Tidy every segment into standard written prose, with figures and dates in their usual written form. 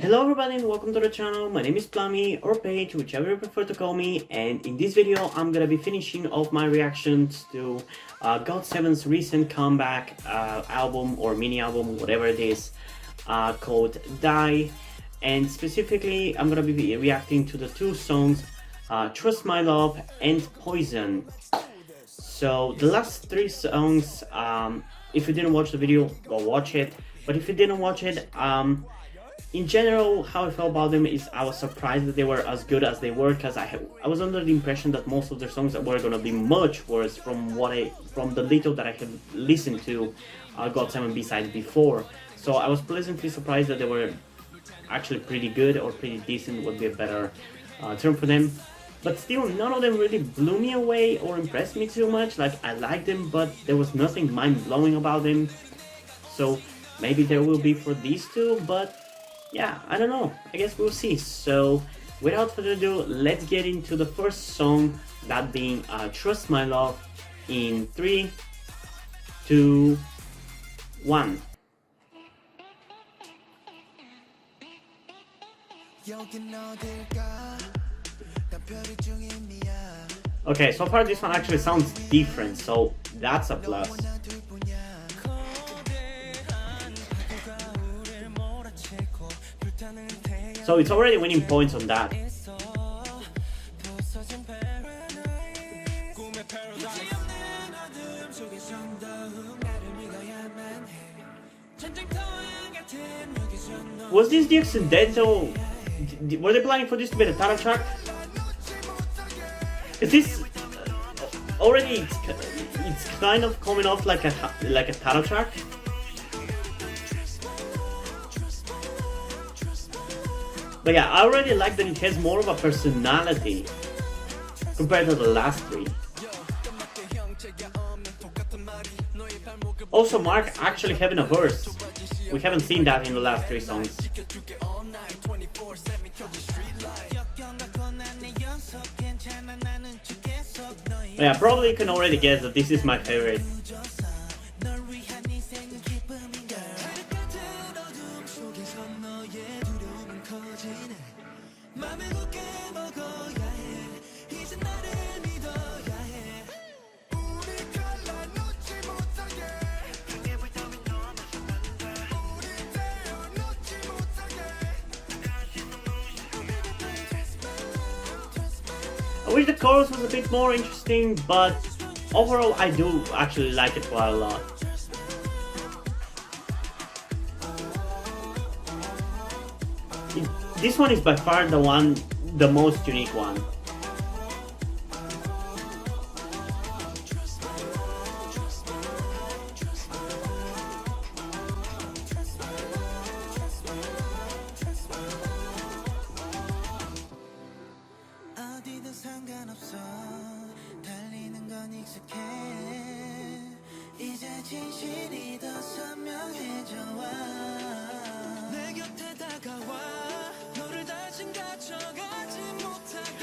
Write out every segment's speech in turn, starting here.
Hello everybody and welcome to the channel. My name is Plummy or Paige, whichever you prefer to call me, and in this video I'm gonna be finishing off my reactions to GOT7's recent comeback album or mini album, whatever it is, called Die. And specifically I'm gonna be reacting to the two songs Trust My Love and Poison. So the last three songs, if you didn't watch the video, go watch it. But if you didn't watch it, in general, how I felt about them is I was surprised that they were as good as they were, because I was under the impression that most of their songs were gonna be much worse from the little that I have listened to GOT7 B-sides before. So I was pleasantly surprised that they were actually pretty good, or pretty decent would be a better term for them. But still, none of them really blew me away or impressed me too much. Like, I liked them, but there was nothing mind-blowing about them. So maybe there will be for these two, but yeah, I don't know. I guess we'll see. So without further ado, let's get into the first song, that being Trust My Love, in 3, 2, 1. Okay, so far this one actually sounds different, so that's a plus. So it's already winning points on that. Was this the accidental? Were they planning for this to be the title track? Is this already? It's kind of coming off like a title track. But yeah, I already like that it has more of a personality compared to the last three. Also, Mark actually having a verse. We haven't seen that in the last three songs. But yeah, probably you can already guess that this is my favorite. I wish the chorus was a bit more interesting, but overall I do actually like it quite a lot. This one is by far the most unique one.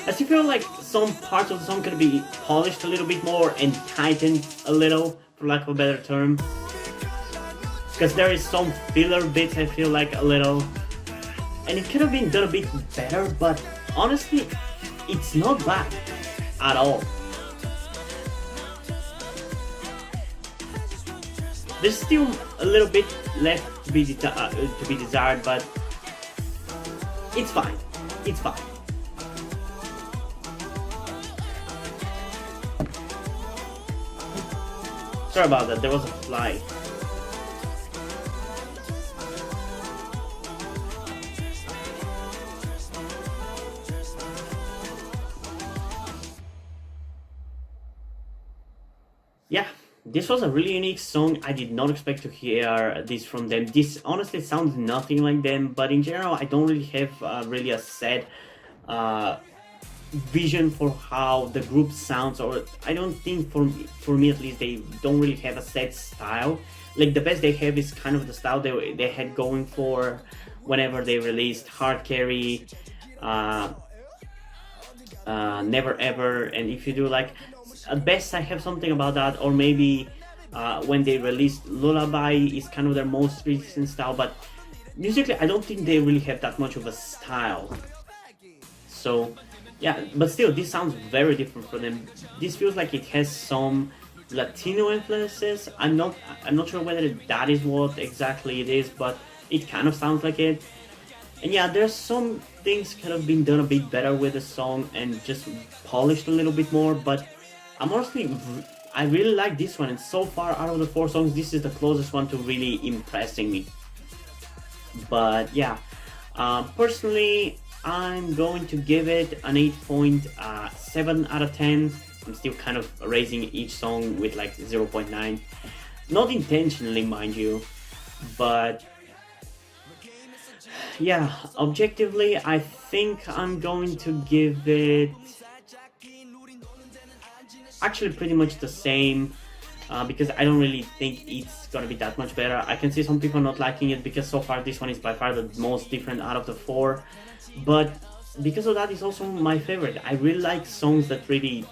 I still feel like some parts of the song could be polished a little bit more and tightened a little, for lack of a better term. Because there is some filler bits, I feel like, a little. And it could have been done a bit better, but honestly, it's not bad at all. There's still a little bit left to be desired, but it's fine. It's fine. Sorry about that, there was a fly. Yeah, this was a really unique song. I did not expect to hear this from them. This honestly sounds nothing like them, but in general I don't really have really a set vision for how the group sounds, or I don't think, for me at least, they don't really have a set style. Like, the best they have is kind of the style they had going for whenever they released Hard Carry, Never Ever, and If You Do. Like, at best I have something about that, or maybe when they released Lullaby is kind of their most recent style, but musically, I don't think they really have that much of a style. So yeah, but still, this sounds very different for them. This feels like it has some Latino influences. I'm not sure whether that is what exactly it is, but it kind of sounds like it. And yeah, there's some things could have been done a bit better with the song and just polished a little bit more, but I'm honestly, I really like this one, and so far out of the 4 songs, this is the closest one to really impressing me. But yeah, personally, I'm going to give it an 8.7 out of 10. I'm still kind of raising each song with like 0.9. Not intentionally, mind you, but yeah, objectively, I think I'm going to give it actually pretty much the same, because I don't really think it's gonna be that much better. I can see some people not liking it because so far this one is by far the most different out of the 4, but because of that, it's also my favorite. I really like songs that really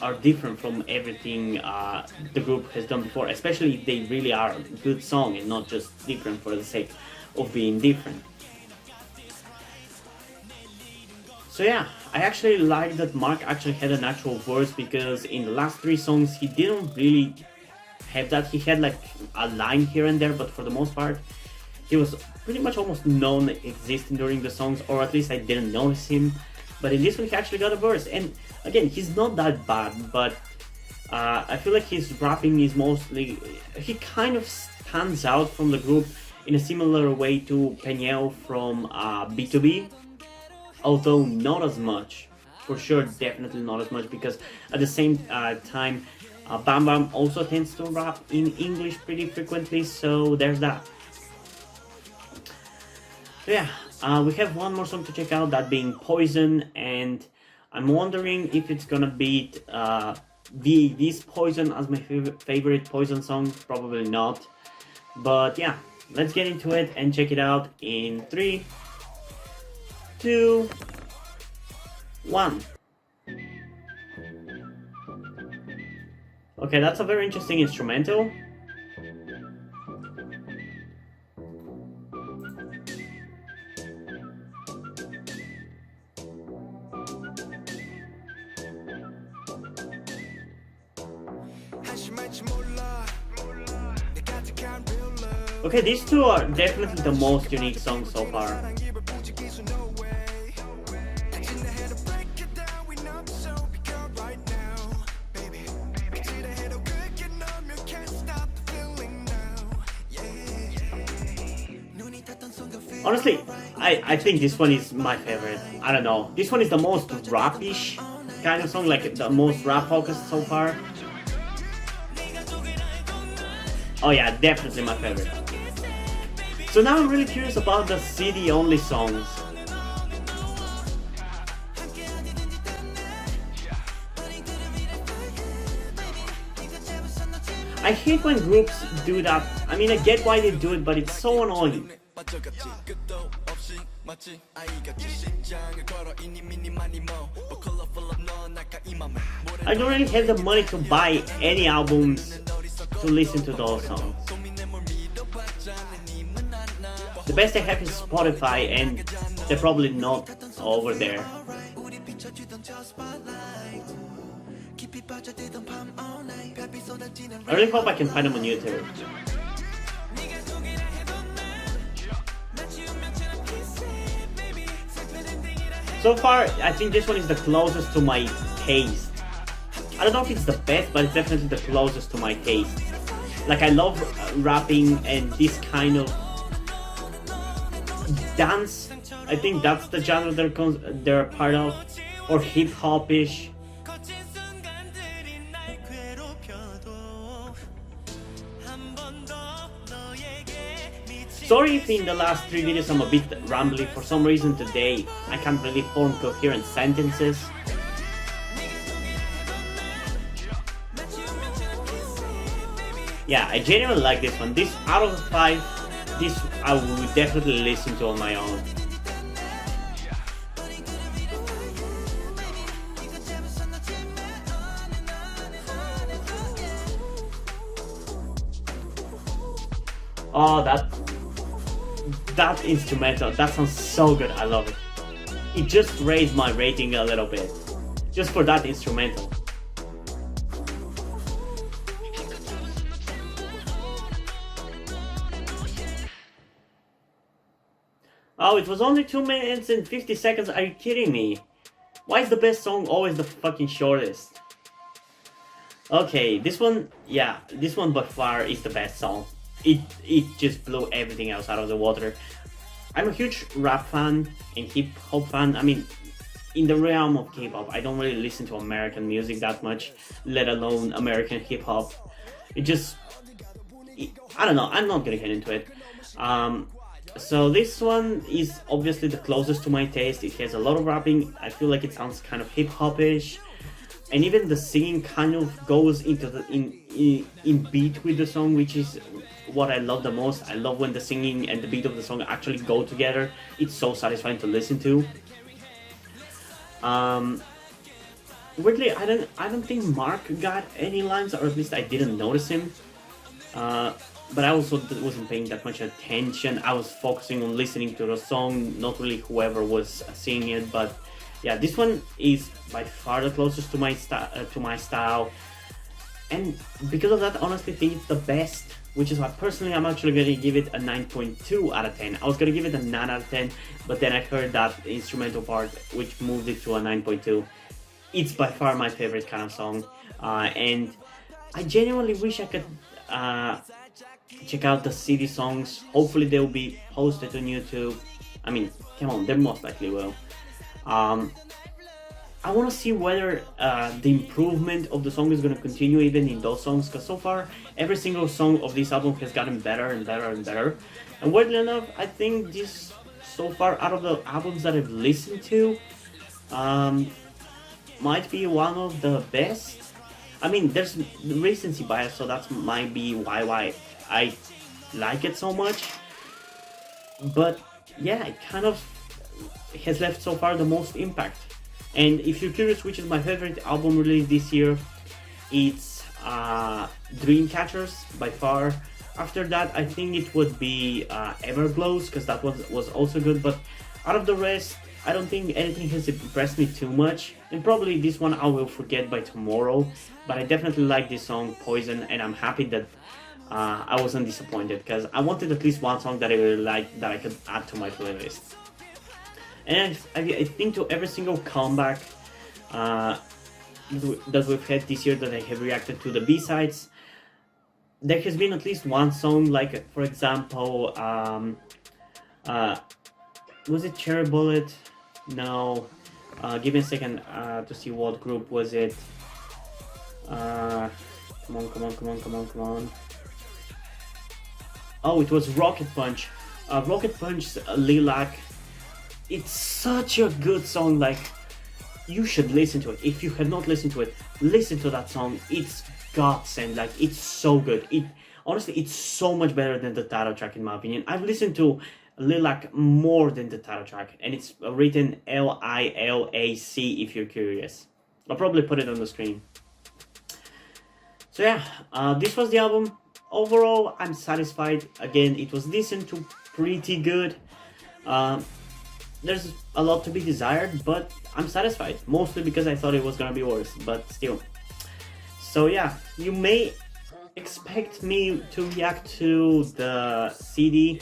are different from everything the group has done before, especially if they really are a good song and not just different for the sake of being different. So yeah, I actually like that Mark actually had an actual verse, because in the last 3 songs he didn't really have that. He had like a line here and there, but for the most part he was pretty much almost non-existent during the songs, or at least I didn't notice him. But in this one he actually got a verse, and again, he's not that bad, but I feel like his rapping is mostly, he kind of stands out from the group in a similar way to Peñeo from B2B, although not as much. For sure, definitely not as much, because at the same time, Bam Bam also tends to rap in English pretty frequently, so there's that. So yeah, we have one more song to check out, that being Poison, and I'm wondering if it's gonna beat VAV's Poison as my favorite Poison song. Probably not, but yeah, let's get into it and check it out in 3, 2, 1. Okay, that's a very interesting instrumental. Okay, these two are definitely the most unique songs so far. Honestly, I think this one is my favorite. I don't know. This one is the most rap-ish kind of song, like the most rap-focused so far. Oh yeah, definitely my favorite. So now I'm really curious about the CD-only songs. I hate when groups do that. I mean, I get why they do it, but it's so annoying. I don't really have the money to buy any albums to listen to those songs. The best I have is Spotify, and they're probably not over there. I really hope I can find them on YouTube. So far, I think this one is the closest to my taste. I don't know if it's the best, but it's definitely the closest to my taste. Like, I love rapping and this kind of dance. I think that's the genre they're a part of, or hip hop-ish. Sorry if in the last 3 videos I'm a bit rambly. For some reason today I can't really form coherent sentences. Yeah, I genuinely like this one. This, out of 5, this I would definitely listen to on my own. Oh, that instrumental, that sounds so good, I love it. It just raised my rating a little bit, just for that instrumental. Oh, it was only 2 minutes and 50 seconds, are you kidding me? Why is the best song always the fucking shortest? Okay, this one, yeah, this one by far is the best song. It just blew everything else out of the water. I'm a huge rap fan and hip hop fan. I mean, in the realm of K-pop, I don't really listen to American music that much, let alone American hip hop. I don't know, I'm not gonna get into it. So this one is obviously the closest to my taste. It has a lot of rapping. I feel like it sounds kind of hip-hop-ish, and even the singing kind of goes into the in beat with the song, which is what I love the most. I love when the singing and the beat of the song actually go together. It's so satisfying to listen to. Weirdly, I don't think Mark got any lines, or at least I didn't notice him. But I also wasn't paying that much attention. I was focusing on listening to the song, not really whoever was singing it. But yeah, this one is by far the closest to my style, and because of that, honestly, think it's the best. Which is why personally, I'm actually gonna give it a 9.2 out of 10. I was gonna give it a 9 out of 10, but then I heard that instrumental part, which moved it to a 9.2. It's by far my favorite kind of song, and I genuinely wish I could check out the CD songs. Hopefully they'll be posted on YouTube. I mean, come on, they most likely will. I want to see whether the improvement of the song is going to continue even in those songs, because so far every single song of this album has gotten better and better and better. And weirdly enough, I think this, so far out of the albums that I've listened to, might be one of the best. I mean, there's recency bias, so that might be why I like it so much. But yeah, it kind of has left so far the most impact. And if you're curious which is my favorite album released this year, it's Dreamcatchers by far. After that, I think it would be Everglows, because that was also good. But out of the rest, I don't think anything has impressed me too much. And probably this one I will forget by tomorrow. But I definitely like this song, Poison, and I'm happy that I wasn't disappointed, because I wanted at least one song that I really liked that I could add to my playlist. And I think to every single comeback that we've had this year that I have reacted to the B-sides, there has been at least one song, like for example, was it Cherry Bullet? No, give me a second to see what group was it. Come on. Oh, it was Rocket Punch. Rocket Punch's Lilac. It's such a good song, like, you should listen to it. If you have not listened to it, listen to that song. It's GOT7, like, it's so good. Honestly, it's so much better than the title track in my opinion. I've listened to Lilac more than the title track, and it's written Lilac if you're curious. I'll probably put it on the screen. So yeah, this was the album. Overall, I'm satisfied. Again, it was decent to pretty good. There's a lot to be desired, but I'm satisfied. Mostly because I thought it was gonna be worse, but still. So yeah, you may expect me to react to the CD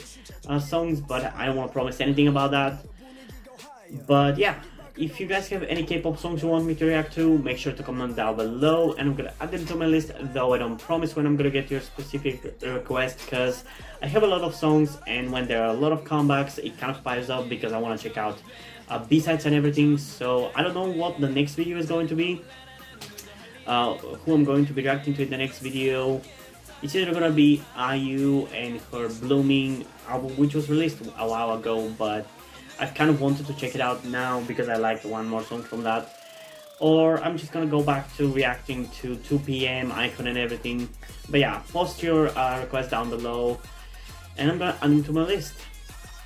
songs, but I don't want to promise anything about that. But yeah, if you guys have any K-pop songs you want me to react to, make sure to comment down below, and I'm gonna add them to my list, though I don't promise when I'm gonna get your specific request, because I have a lot of songs, and when there are a lot of comebacks, it kind of piles up because I want to check out B-sides and everything. So I don't know what the next video is going to be, who I'm going to be reacting to in the next video. It's either gonna be IU and her Blooming album, which was released a while ago, but I've kind of wanted to check it out now because I liked one more song from that. Or I'm just gonna go back to reacting to 2 PM, Icon and everything. But yeah, post your request down below, and I'm gonna add them to my list.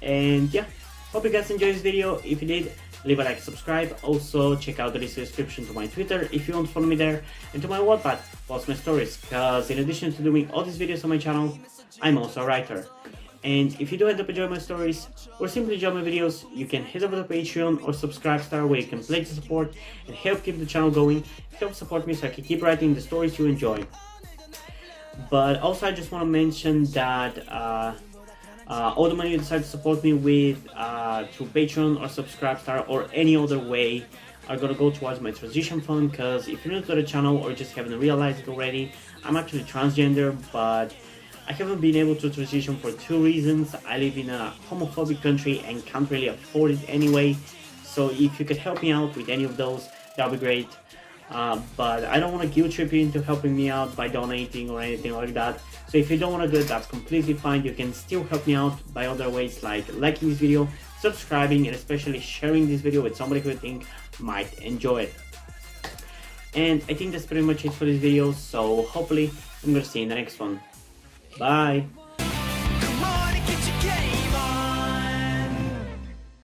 And yeah, hope you guys enjoyed this video. If you did, leave a like, subscribe. Also, check out the description to my Twitter if you want to follow me there, and to my Wattpad, post my stories, because in addition to doing all these videos on my channel, I'm also a writer. And if you do end up enjoying my stories or simply enjoy my videos, you can head over to Patreon or Subscribe Star where you can pledge the support and help keep the channel going, help support me so I can keep writing the stories you enjoy. But also I just want to mention that all the money you decide to support me with through Patreon or Subscribe Star or any other way are gonna go towards my transition fund, because if you're new to the channel or just haven't realized it already, I'm actually transgender, but I haven't been able to transition for two reasons. I live in a homophobic country and can't really afford it anyway, so if you could help me out with any of those, that would be great. But I don't want to guilt trip you into helping me out by donating or anything like that. So if you don't want to do it, that's completely fine. You can still help me out by other ways like liking this video, subscribing, and especially sharing this video with somebody who you think might enjoy it. And I think that's pretty much it for this video. So hopefully I'm gonna see you in the next one. Bye!